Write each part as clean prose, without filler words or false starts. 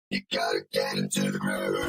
You gotta get into the groove.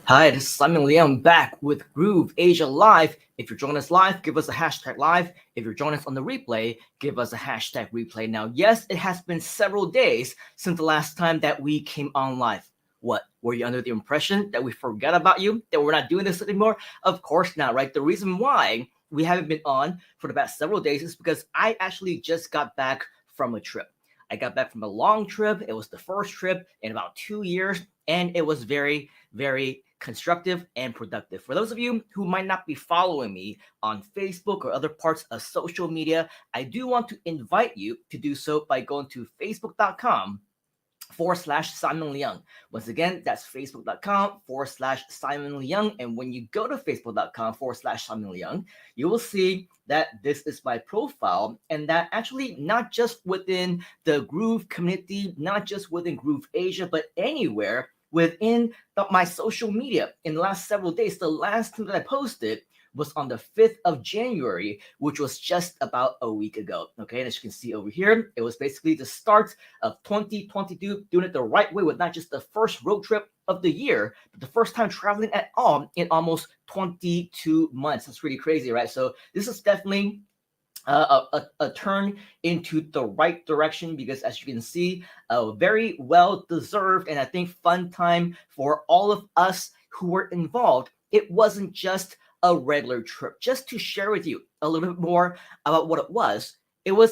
Hi, this is Simon Liang back with GrooveAsia Live. If you're joining us live, give us a hashtag live. If you're joining us on the replay, give us a hashtag replay. Now, yes, it has been several days since the last time that we came on live. What? Were you under the impression that we forgot about you? That we're not doing this anymore? Of course not, right? The reason why we haven't been on for the past several days is because I actually just got back from a trip. I got back from a long trip. It was the first trip in about 2 years, and it was very, very constructive and productive. For those of you who might not be following me on Facebook or other parts of social media, I do want to invite you to do so by going to facebook.com/Simon Leung. Once again, that's facebook.com/Simon Leung. And when you go to facebook.com/Simon Leung, you will see that this is my profile, and that actually not just within the Groove community, not just within GrooveAsia, but anywhere within my social media in the last several days. The last thing that I posted was on the 5th of January, which was just about a week ago. Okay, and as you can see over here, it was basically the start of 2022, doing it the right way with not just the first road trip of the year, but the first time traveling at all in almost 22 months. That's pretty crazy, right? So this is definitely a turn into the right direction, because as you can see, a very well deserved and I think fun time for all of us who were involved. It wasn't just a regular trip. Just to share with you a little bit more about what it was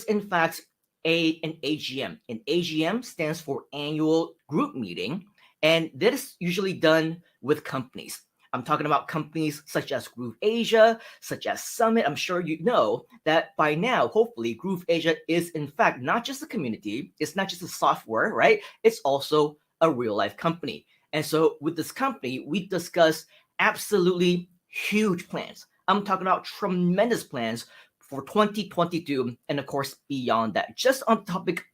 in fact an AGM. An AGM stands for annual group meeting, and this is usually done with companies. I'm talking about companies such as GrooveAsia, such as Summit. I'm sure you know that by now, hopefully, GrooveAsia is in fact not just a community, it's not just a software, right? It's also a real life company. And so with this company, we discuss absolutely huge plans. I'm talking about tremendous plans for 2022 and of course beyond that. Just on the topic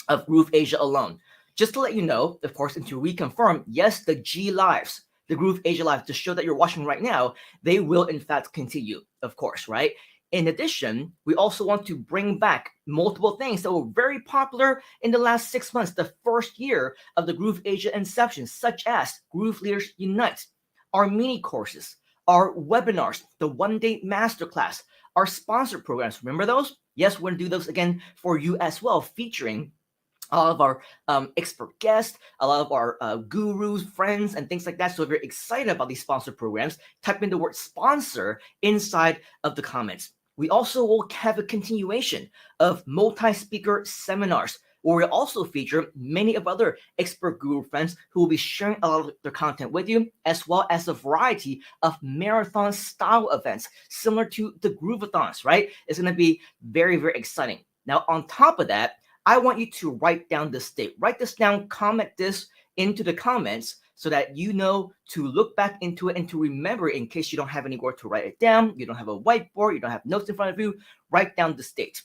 of GrooveAsia alone, just to let you know, of course, and to reconfirm, yes, the G Lives, the GrooveAsia Live, the show that you're watching right now, they will in fact continue, of course, right? In addition, we also want to bring back multiple things that were very popular in the last 6 months, the first year of the GrooveAsia inception, such as Groove Leaders Unite, our mini courses, our webinars, the one-day masterclass, our sponsor programs. Remember those? Yes, we're going to do those again for you as well, featuring all of our expert guests, a lot of our gurus, friends, and things like that. So if you're excited about these sponsor programs, type in the word sponsor inside of the comments. We also will have a continuation of multi-speaker seminars, where we'll also feature many of other expert guru friends who will be sharing a lot of their content with you, as well as a variety of marathon style events similar to the Groovathons, right? It's going to be very, very exciting. Now, on top of that, I want you to write down this date. Write this down, comment this into the comments so that you know to look back into it and to remember it in case you don't have anywhere to write it down, you don't have a whiteboard, you don't have notes in front of you. Write down this date,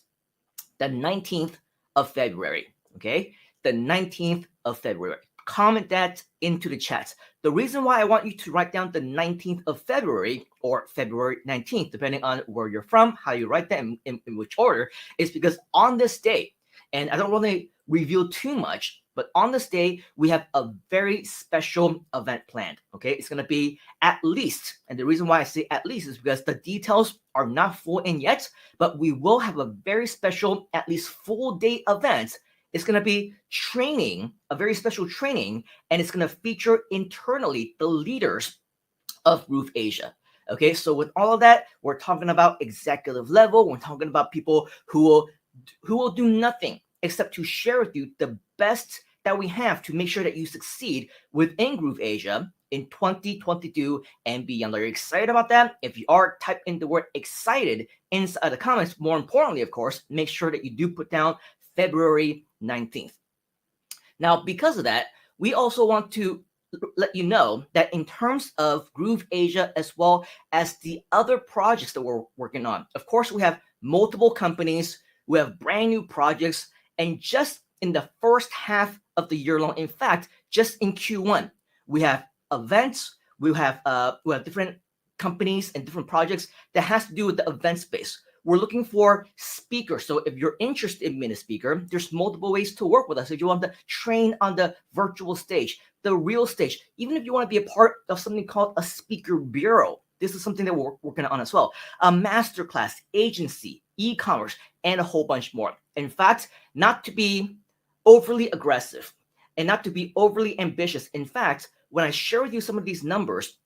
the 19th of February, okay? The 19th of February. Comment that into the chat. The reason why I want you to write down the 19th of February or February 19th, depending on where you're from, how you write that in which order, is because on this day, and I don't want to reveal too much, but on this day, we have a very special event planned, okay? It's going to be at least, and the reason why I say at least is because the details are not full in yet, but we will have a very special, at least full day event. It's going to be training, a very special training, and it's going to feature internally the leaders of GrooveAsia. Okay, so with all of that, we're talking about executive level. We're talking about people who will do nothing except to share with you the best that we have to make sure that you succeed within GrooveAsia in 2022 and beyond. Are you excited about that? If you are, type in the word excited inside the comments. More importantly, of course, make sure that you do put down February 19th. Now, because of that, we also want to let you know that in terms of GrooveAsia as well as the other projects that we're working on, of course, we have multiple companies, we have brand new projects, and just in the first half of the year long, in fact, just in Q1, we have events, we have different companies and different projects that has to do with the event space. We're looking for speakers. So if you're interested in being a speaker, there's multiple ways to work with us. If you want to train on the virtual stage, the real stage, even if you want to be a part of something called a speaker bureau, this is something that we're working on as well. A masterclass, agency, e-commerce, and a whole bunch more. In fact, not to be overly aggressive and not to be overly ambitious. In fact, when I share with you some of these numbers,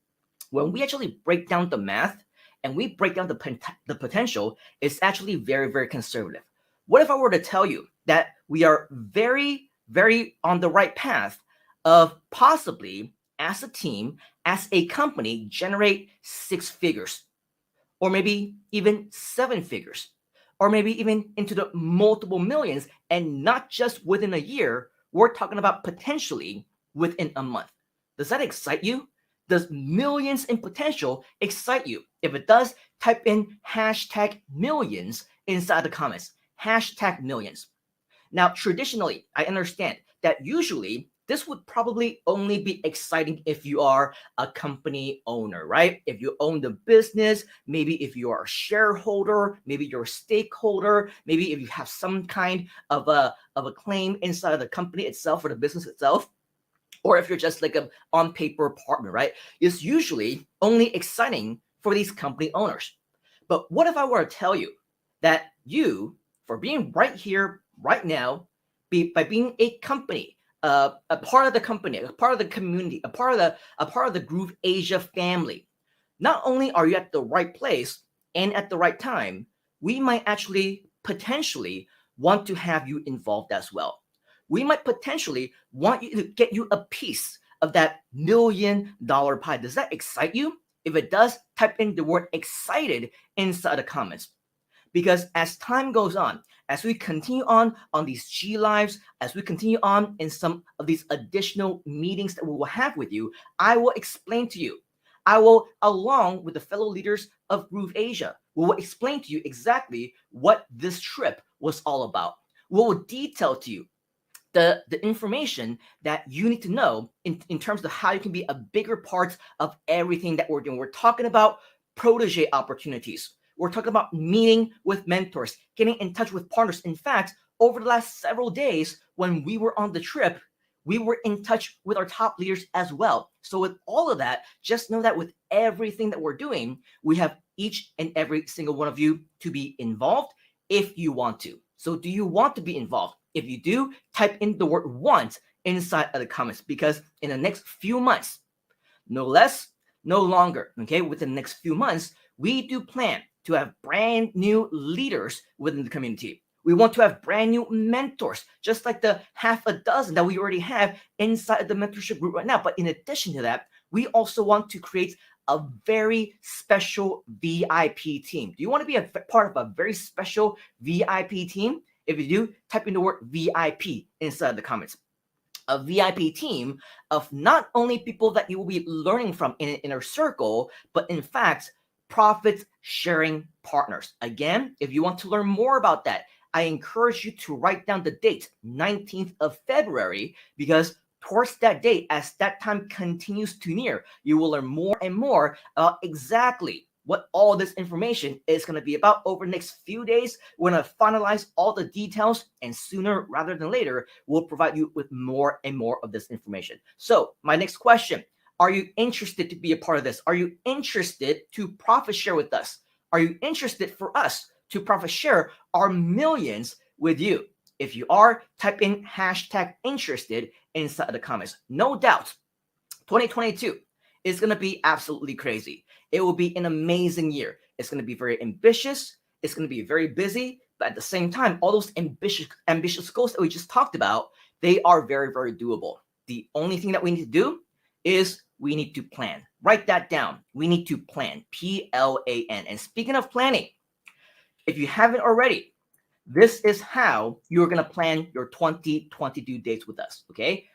when we actually break down the math and we break down the potential, it's actually very, very conservative. What if I were to tell you that we are very, very on the right path of possibly, as a team, as a company, generate 6 figures, or maybe even 7 figures, or maybe even into the multiple millions, and not just within a year, we're talking about potentially within a month. Does that excite you? Does millions in potential excite you? If it does, type in hashtag millions inside the comments. Hashtag millions. Now, traditionally, I understand that usually this would probably only be exciting if you are a company owner, right? If you own the business, maybe if you are a shareholder, maybe you're a stakeholder, maybe if you have some kind of a claim inside of the company itself or the business itself, or if you're just like a on paper partner, right? It's usually only exciting for these company owners. But what if I were to tell you that you, for being right here, right now, by being a company, a part of the company, a part of the community, a part of the GrooveAsia family, not only are you at the right place and at the right time, we might actually potentially want to have you involved as well. We might potentially want you to get you a piece of that $1 million pie. Does that excite you? If it does, type in the word excited inside the comments. Because as time goes on, as we continue on these G Lives, as we continue on in some of these additional meetings that we will have with you, I will explain to you. I will, along with the fellow leaders of GrooveAsia, we will explain to you exactly what this trip was all about. We will detail to you the information that you need to know in terms of how you can be a bigger part of everything that we're doing. We're talking about protege opportunities. We're talking about meeting with mentors, getting in touch with partners. In fact, over the last several days, when we were on the trip, we were in touch with our top leaders as well. So with all of that, just know that with everything that we're doing, we have each and every single one of you to be involved if you want to. So do you want to be involved? If you do, type in the word want inside of the comments, because in the next few months, no less, no longer, okay, within the next few months, we do plan to have brand new leaders within the community. We want to have brand new mentors, just like the half a dozen that we already have inside the mentorship group right now. But in addition to that, we also want to create a very special VIP team. Do you want to be a part of a very special VIP team? If you do, type in the word VIP inside the comments. A VIP team of not only people that you will be learning from in an inner circle, but in fact, profit sharing partners. Again, if you want to learn more about that, I encourage you to write down the date, 19th of February, because towards that date, as that time continues to near, you will learn more and more about exactly what all this information is going to be about over the next few days. We're going to finalize all the details, and sooner rather than later, we'll provide you with more and more of this information. So my next question, are you interested to be a part of this? Are you interested to profit share with us? Are you interested for us to profit share our millions with you? If you are, type in hashtag interested inside the comments. No doubt, 2022 is going to be absolutely crazy. It will be an amazing year. It's going to be very ambitious. It's going to be very busy. But at the same time, all those ambitious goals that we just talked about, they are very, very doable. The only thing that we need to do is we need to plan. Write that down. We need to plan. Plan. And speaking of planning, if you haven't already, This is how you're going to plan your 2022 dates with us. Okay.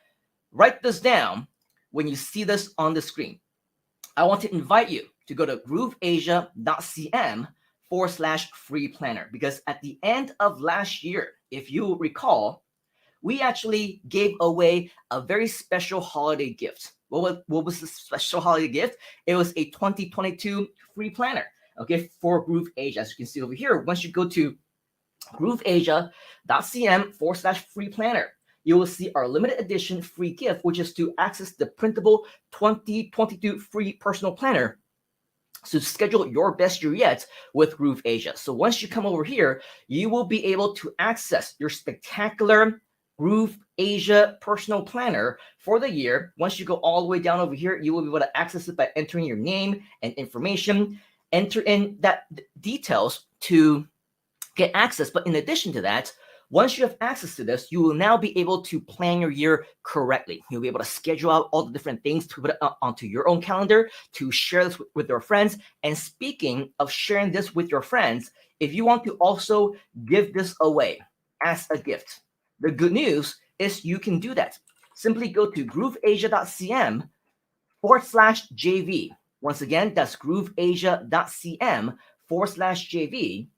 Write this down when you see this on the screen. I want to invite you to go to grooveasia.cm/free planner, because at the end of last year, if you recall, we actually gave away a very special holiday gift. What was the special holiday gift? It was a 2022 free planner, okay, for GrooveAsia. As you can see over here, once you go to grooveasia.cm/free planner, you will see our limited edition free gift, which is to access the printable 2022 free personal planner to schedule your best year yet with GrooveAsia. So once you come over here, you will be able to access your spectacular GrooveAsia personal planner for the year. Once you go all the way down over here, you will be able to access it by entering your name and information, enter in that details to get access. But in addition to that, once you have access to this, you will now be able to plan your year correctly. You'll be able to schedule out all the different things to put it onto your own calendar, to share this with your friends. And speaking of sharing this with your friends, if you want to also give this away as a gift, the good news is you can do that. Simply go to grooveasia.cm/JV. Once again, that's grooveasia.cm/JV.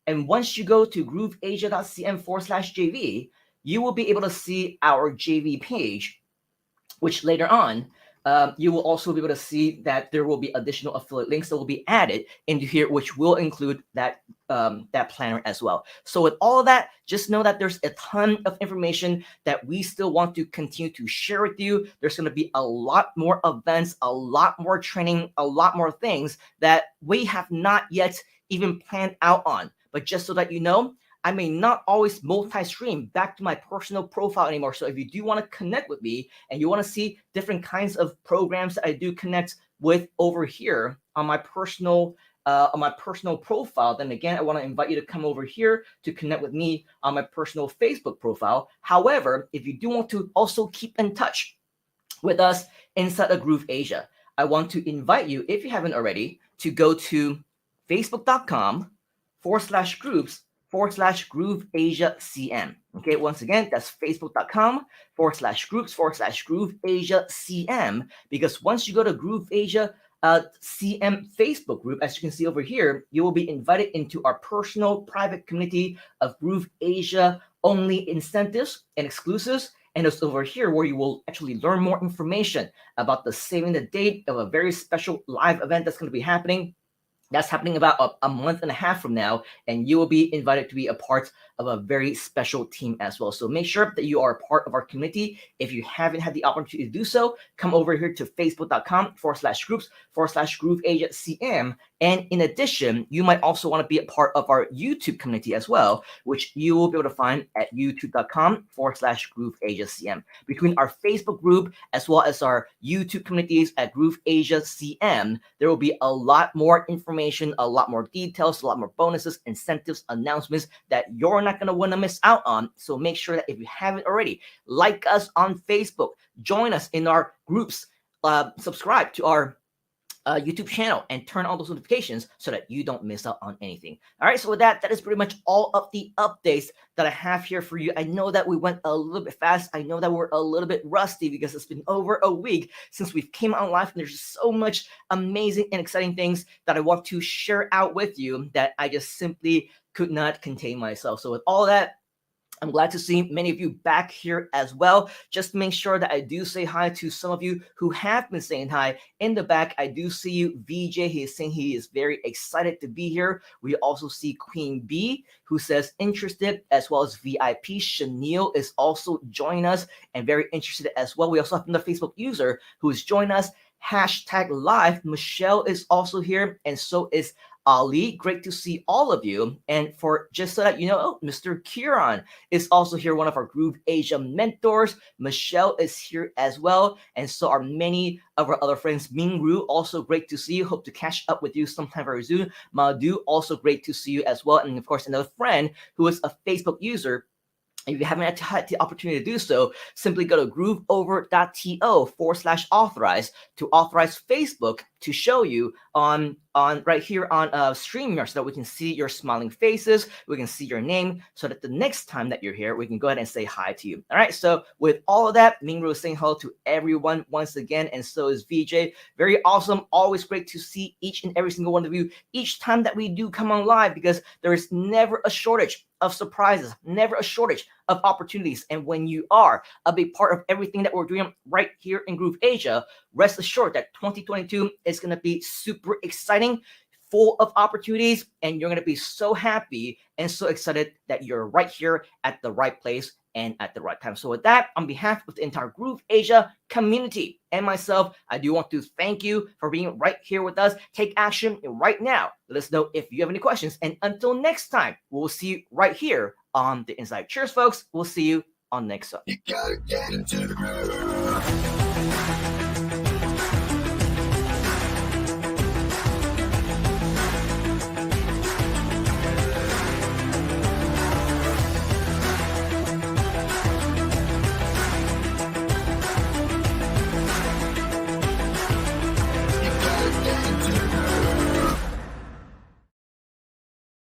And once you go to grooveasia.cm/JV, you will be able to see our JV page, which later on, you will also be able to see that there will be additional affiliate links that will be added into here, which will include that planner as well. So with all of that, just know that there's a ton of information that we still want to continue to share with you. There's going to be a lot more events, a lot more training, a lot more things that we have not yet even planned out on. But just so that you know, I may not always multi-stream back to my personal profile anymore. So if you do want to connect with me and you want to see different kinds of programs that I do connect with over here on my personal profile, then again, I want to invite you to come over here to connect with me on my personal Facebook profile. However, if you do want to also keep in touch with us inside of GrooveAsia, I want to invite you, if you haven't already, to go to facebook.com/groups/GrooveAsiaCM. Okay, once again, that's facebook.com/groups/GrooveAsiaCM, because once you go to GrooveAsia CM Facebook group, as you can see over here, you will be invited into our personal private community of GrooveAsia only incentives and exclusives. And it's over here where you will actually learn more information about the saving the date of a very special live event that's going to be happening. That's happening about a month and a half from now, and you will be invited to be a part of a very special team as well. So make sure that you are a part of our community. If you haven't had the opportunity to do so, come over here to facebook.com/groups/GrooveAsiaCM. And in addition, you might also want to be a part of our YouTube community as well, which you will be able to find at youtube.com/GrooveAsiaCM. Between our Facebook group as well as our YouTube communities at GrooveAsiaCM, there will be a lot more information, a lot more details, a lot more bonuses, incentives, announcements that you're not going to want to miss out on. So make sure that if you haven't already, like us on Facebook, join us in our groups, subscribe to our YouTube channel, and turn on those notifications so that you don't miss out on anything. All right, so with that, that is pretty much all of the updates that I have here for you. I know that we went a little bit fast. I know that we're a little bit rusty because it's been over a week since we've came on live, and there's so much amazing and exciting things that I want to share out with you that I just simply could not contain myself. So with all that, I'm glad to see many of you back here as well. Just make sure that I do say hi to some of you who have been saying hi in the back. I do see you, VJ. He is saying he is very excited to be here. We also see Queen B, who says interested, as well as VIP. Chenille is also joining us and very interested as well. We also have another Facebook user who is joining us. #live. Michelle is also here, and so is Ali. Great to see all of you. And for just so that you know, Mr. Kieran is also here, one of our GrooveAsia mentors. Michelle is here as well, and so are many of our other friends. Mingru, also great to see you. Hope to catch up with you sometime very soon. Madu, also great to see you as well. And of course, another friend who is a Facebook user. If you haven't had the opportunity to do so, simply go to grooveover.to/authorize to authorize Facebook to show you on on right here on StreamYard so that we can see your smiling faces, we can see your name, so that the next time that you're here, we can go ahead and say hi to you. All right, so with all of that, Mingru is saying hello to everyone once again, and so is VJ. Very awesome, always great to see each and every single one of you each time that we do come on live, because there is never a shortage of surprises, never a shortage of opportunities. And when you are a big part of everything that we're doing right here in GrooveAsia, rest assured that 2022 is going to be super exciting, full of opportunities, and you're going to be so happy and so excited that you're right here at the right place and at the right time. So with that, on behalf of the entire GrooveAsia community and myself, I do want to thank you for being right here with us. Take action right now. Let us know if you have any questions. And until next time, we'll see you right here on The Inside. Cheers, folks. We'll see you on next one. You gotta get into the groove.